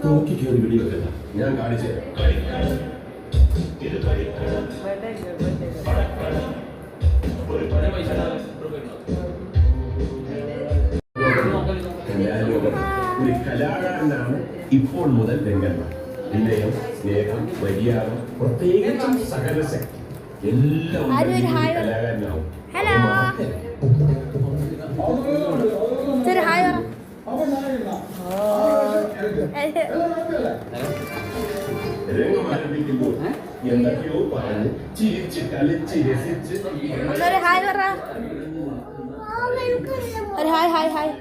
തൂക്കി കയറി വെടിവെക്കണ്ട, ഞാൻ കാണിച്ചു തരാം. ഒരു കലാകാരനാണ് ഇപ്പോൾ മുതൽ രംഗന്മാർ. വിനയം, സ്നേഹം, മര്യാദ, പ്രത്യേകിച്ചും സകലശക്തി എല്ലാം കലാകാരനാവും. രംഗം ആരംഭിക്കുമ്പോൾ എന്തൊക്കെയോ പറഞ്ഞ് ചിരിച്ച് കളിച്ച് രസിച്ച് ഹായ് ഹായ് ഹായ്.